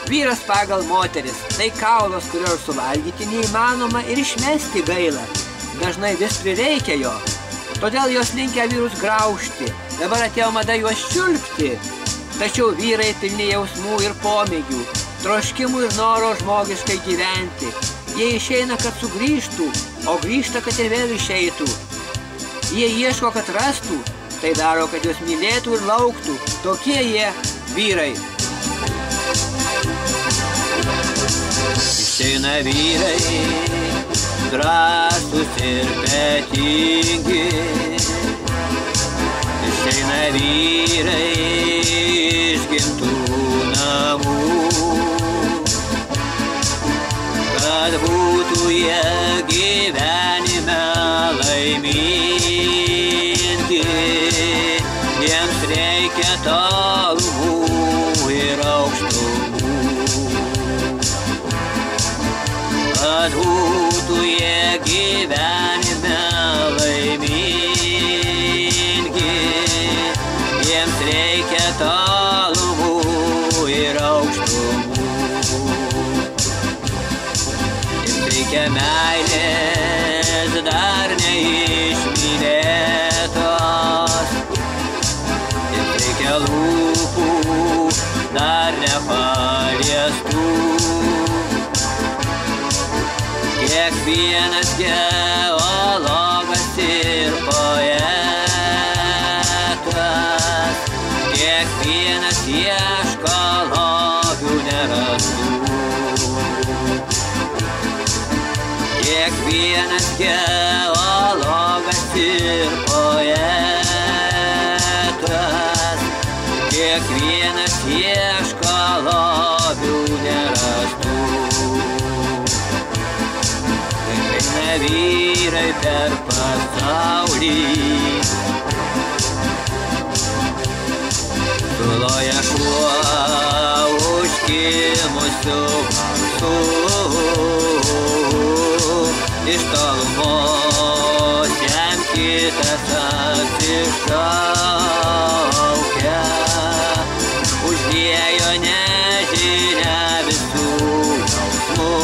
Vyras pagal moteris, tai kaulas, kurio suvalgyti neįmanoma ir išmesti gaila. Dažnai vis prireikia jo. Todėl jos linkia vyrus graužti. Dabar atėjo mada juos čiulpti. Tačiau vyrai pilni jausmų ir pomėgių, troškimų ir noro žmogiškai gyventi. Jie išeina, kad sugrįžtų, o grįžta, kad ir vėl išeitų. Jie ieško, kad rastų, tai daro, kad juos mylėtų ir lauktų. Tokie jie vyrai. Išeina vyrai, drąsūs ir petingi. Išeina vyrai iš gimtų namų, kad būtų jie gyvenime laimingi. Jiems reikia tolumų ir aukštumų, kad būtų jie gyvenime laimingi. Jiems reikia tolumų ir aukštumų. Jiems reikia meilės dar neišmylėtos. Jiems reikia lūpų dar nepaliestų. Kiekvienas geologas ir poetas, kiekvienas ieško lobių nerastų. Kiekvienas geologas ir poetas, kiekvienas ieško lobių nerastų. Vyrai per pasaulį, suloja šuo užkimusiu balsu. Iš tolumos jam kitas atsišaukia, užliejo nežinia visų jausmų.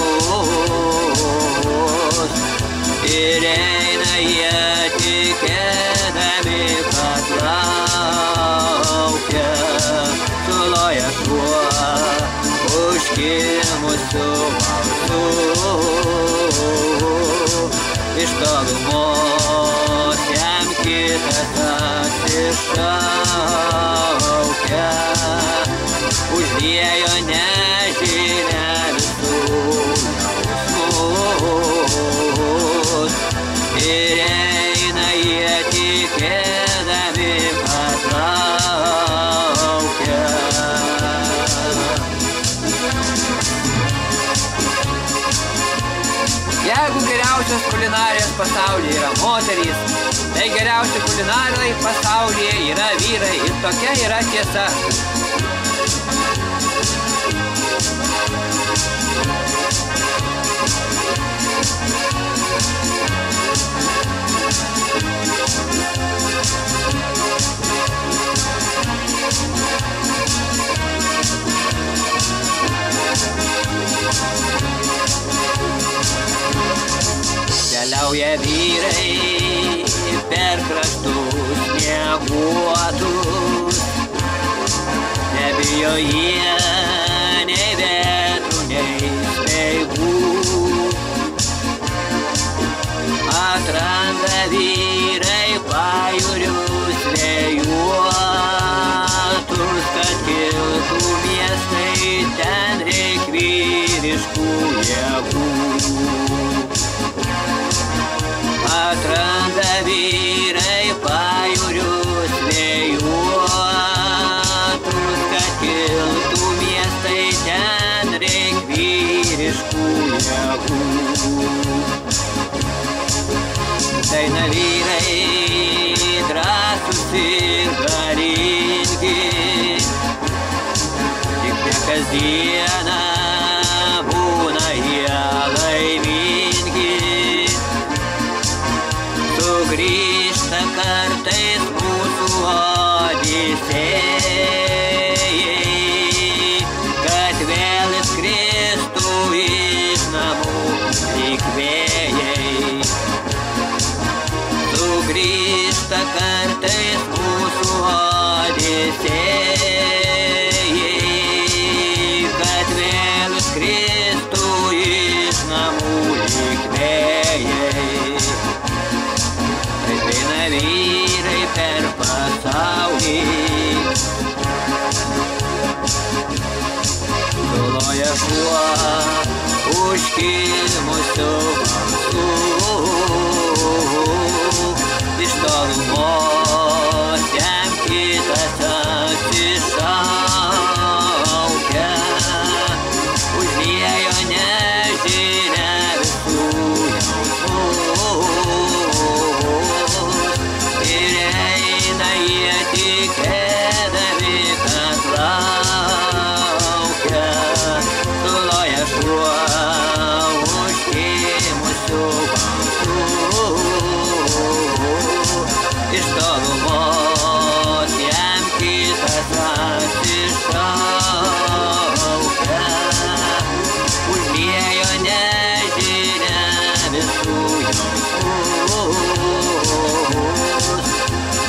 Ir eina jie tikėdami, kad laukia. Suloja šuo užkimusiu balsu. Iš tolumos jam kitas atsišaukia, užliejo nežinia visų jausmus. Ir eina jie tikėdami, kad laukia. Jeigu geriausios kulinarės pasaulyje yra moterys, tai geriausi kulinarai pasaulyje yra vyrai. Ir tokia yra tiesa. Keliauja vyrai per kraštus snieguotus, nebijo jie nei vėtrų, nei speigų. Atranda vyrai pajūrius vėjuotus, kad kiltų miestai, ten reik vyriškų jėgų. Atranda vyrai pajūrius vėjuotus, kad kiltų miestai, ten reik vyriškų jėgų. Eina vyrai drąsūs ir galingi, tik ne kasdieną būna jie laimingi. Sugrįžta kartais mūsų odisėjai, kad vėl užkimusių balsų. Iš tolumos jam kitas atsišaukia, užliejo nežinia visų jausmus. Ir eina jie tikėdami, kad laukia, suloja šuo užkimusių balsų. Iš tolumos jam kitas atsišaukia, užliejo nežinia visų jausmus.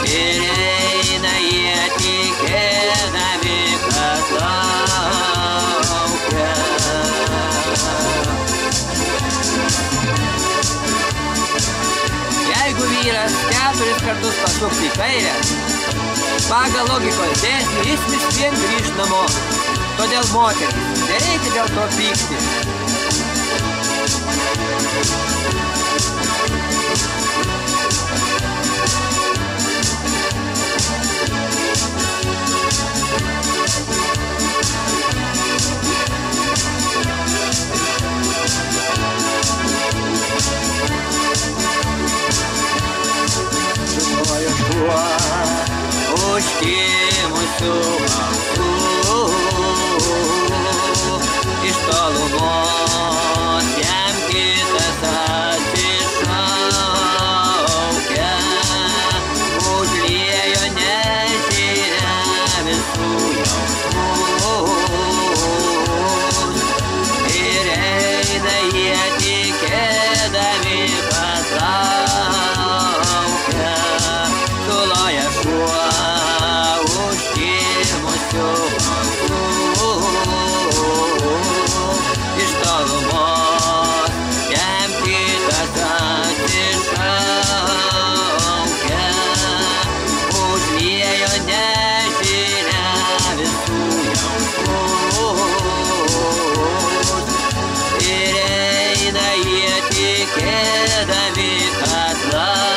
Ir eina jie tikėdami, kad laukia. Jeigu vyras 4 kartus pasuks į kairę, pagal logikos dėsnį jis vis vien grįž namo. Todėl moteris, nereikia dėl to pykti. Suloja šuo užkimusių balsų. Iš tolumos jam kitas atsišaukia, užliejo nežinia visų jausmus. Ir eina jie tikėdami, kad laukia, suloja šuo užkimusių balsų. Iš tolumos jam kitas atsišaukia, užliejo nežinia visų jausmus. Ir eina jie tikėdami, kad laukia.